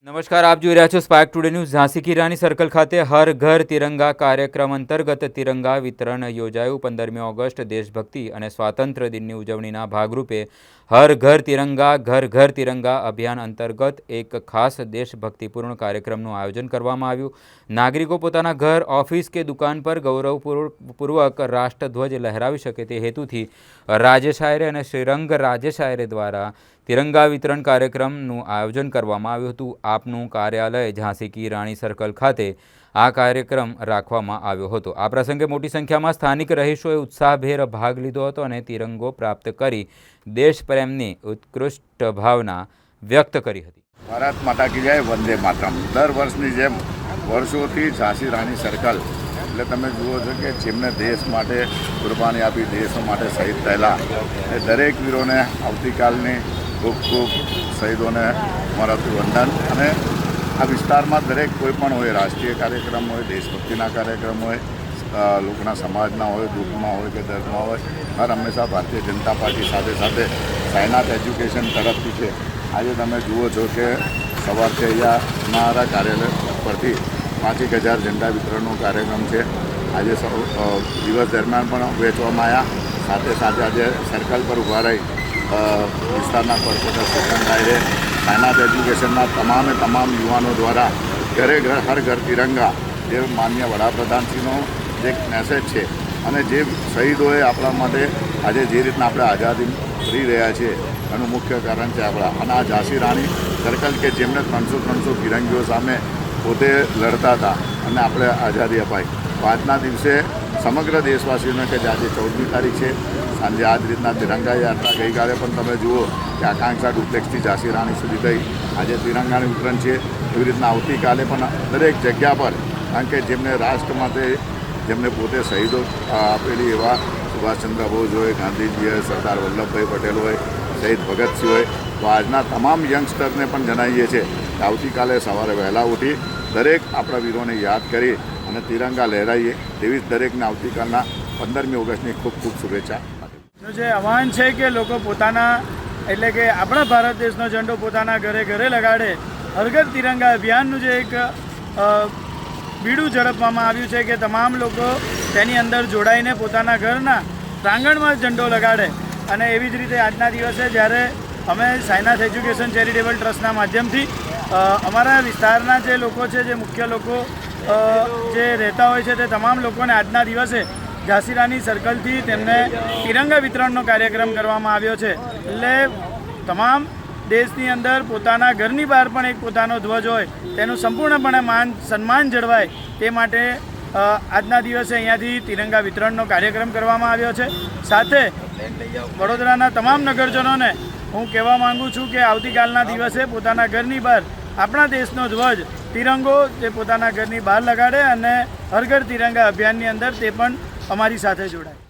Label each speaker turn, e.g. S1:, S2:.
S1: નમસ્કાર, આપ જોઈ રહ્યા છો સ્પાર્ક ટુડે ન્યૂઝ। ઝાંસી કી રાની સર્કલ ખાતે હર ઘર તિરંગા કાર્યક્રમ અંતર્ગત તિરંગા વિતરણ યોજાયું। 15મી ઓગસ્ટ દેશભક્તિ અને સ્વાતંત્ર્ય દિનની ઉજવણીના ભાગરૂપે હર ઘર તિરંગા અભિયાન અંતર્ગત એક ખાસ દેશભક્તિપૂર્ણ કાર્યક્રમનું આયોજન કરવામાં આવ્યું। નાગરિકો પોતાના ઘર, ઓફિસ કે દુકાન પર ગૌરવપૂર્વક રાષ્ટ્રધ્વજ લહેરાવી શકે તે હેતુથી રાજેશ આયરે અને શ્રીરંગ રાજેશ આયરે દ્વારા તિરંગા વિતરણ કાર્યક્રમનું આયોજન કરવામાં આવ્યું હતું। આપનું કાર્યાલય ઝાંસી કી રાણી સર્કલ ખાતે આ કાર્યક્રમ રાખવામાં આવ્યો હતો। આ પ્રસંગે મોટી સંખ્યામાં સ્થાનિક રહીશોએ ઉત્સાહભેર ભાગ લીધો હતો અને તિરંગો પ્રાપ્ત કરી દેશ પ્રેમની ઉત્કૃષ્ટ ભાવના વ્યક્ત કરી હતી।
S2: ભારત માતા કી જય, વંદે માતરમ। દર વર્ષની જેમ વર્ષોથી ઝાંસી રાણી સર્કલ એટલે તમે જુઓ છો કે જેમને દેશ માટે કુરબાની આપી, દેશો માટે શહીદ થયેલા એ દરેક વીરોને આવતીકાલની ખૂબ ખૂબ શહીદોને મારાથી વંદન। અને આ વિસ્તારમાં દરેક કોઈ પણ હોય, રાષ્ટ્રીય કાર્યક્રમ હોય, દેશભક્તિના કાર્યક્રમ હોય, લોકોના સમાજના હોય, દુઃખમાં હોય કે દર્દમાં હોય, હર હંમેશા ભારતીય જનતા પાર્ટી સાથે સાથે સાયનાથ એજ્યુકેશન તરફથી છે। આજે તમે જુઓ છો કે સવારથી અહીંયા અમારા કાર્યાલય પરથી 5,000 ઝંડા વિતરણનો કાર્યક્રમ છે। આજે દિવસ દરમિયાન પણ વેચવામાં આવ્યા। સાથે સાથે આજે સર્કલ પર ઊભા રહી વિસ્તારના કોર્પોરેટર શ્રીરંગ આયરે, સાયનાથ એજ્યુકેશનના તમામ યુવાનો દ્વારા ઘરે ઘર હર ઘર તિરંગા જે માનનીય વડાપ્રધાનશ્રીનો એક મેસેજ છે અને જે શહીદોએ આપણા માટે આજે જે રીતના આપણે આઝાદી કરી રહ્યા છીએ એનું મુખ્ય કારણ છે આપણા અને આ ઝાંસી રાણી સર્કલ કે જેમને 300 ફિરંગીઓ સામે પોતે લડતા હતા અને આપણે આઝાદી અપાઈ। તો આજના દિવસે સમગ્ર દેશવાસીઓને કે આજે 14મી તારીખ છે, સાંજે આ જ રીતના તિરંગા યાત્રા ગઈકાલે પણ તમે જુઓ કે આકાંક્ષા ડુપ્લેક્સથી ઝાંસી રાણી સુધી ગઈ, આજે તિરંગાનું વિતરણ છે। એવી રીતના આવતીકાલે પણ દરેક જગ્યા પર, કારણ કે જેમને રાષ્ટ્ર માટે જેમને પોતે શહીદો આપેલી એવા સુભાષચંદ્ર બોઝ હોય, ગાંધીજી હોય, સરદાર વલ્લભભાઈ પટેલ હોય, શહીદ ભગતસિંહ હોય, તો આજના તમામ યંગસ્ટરને પણ જણાવીએ છીએ કે આવતીકાલે સવારે વહેલા ઉઠી દરેક આપણા વીરોને યાદ કરી અને તિરંગા લહેરાઈએ તેવી જ દરેકને આવતીકાલના 15મી ઓગસ્ટની ખૂબ ખૂબ શુભેચ્છા।
S3: જે આહ્વાન છે કે લોકો પોતાના એટલે કે આપણા ભારત દેશનો ઝંડો પોતાના ઘરે ઘરે લગાડે, હર ઘર તિરંગા અભિયાનનું જે એક બીડું ઝડપવામાં આવ્યું છે કે તમામ લોકો તેની અંદર જોડાઈને પોતાના ઘરના પ્રાંગણમાં ઝંડો લગાડે। અને એવી જ રીતે આજના દિવસે જ્યારે અમે સાયનાથ એજ્યુકેશન ચેરિટેબલ ટ્રસ્ટના માધ્યમથી અમારા વિસ્તારના જે લોકો છે, જે મુખ્ય લોકો જે રહેતા હોય છે તે તમામ લોકોને આજના દિવસે ઝાંસી રાની સર્કલથી તેમને તિરંગા વિતરણનો કાર્યક્રમ કરવામાં આવ્યો છે। એટલે તમામ દેશની અંદર પોતાના ઘરની બહાર પણ એક પોતાનો ધ્વજ હોય તેનું સંપૂર્ણપણે સન્માન જળવાય તે માટે આજના દિવસે અહીંયાથી તિરંગા વિતરણનો કાર્યક્રમ કરવામાં આવ્યો છે। સાથે વડોદરાના તમામ નગરજનોને હું કહેવા માગું છું કે આવતીકાલના દિવસે પોતાના ઘરની બહાર આપણા દેશનો ધ્વજ તિરંગો જે પોતાના ઘરની બહાર લગાડે અને હર ઘર તિરંગા અભિયાનની અંદર તે પણ અમારી સાથે જોડાય।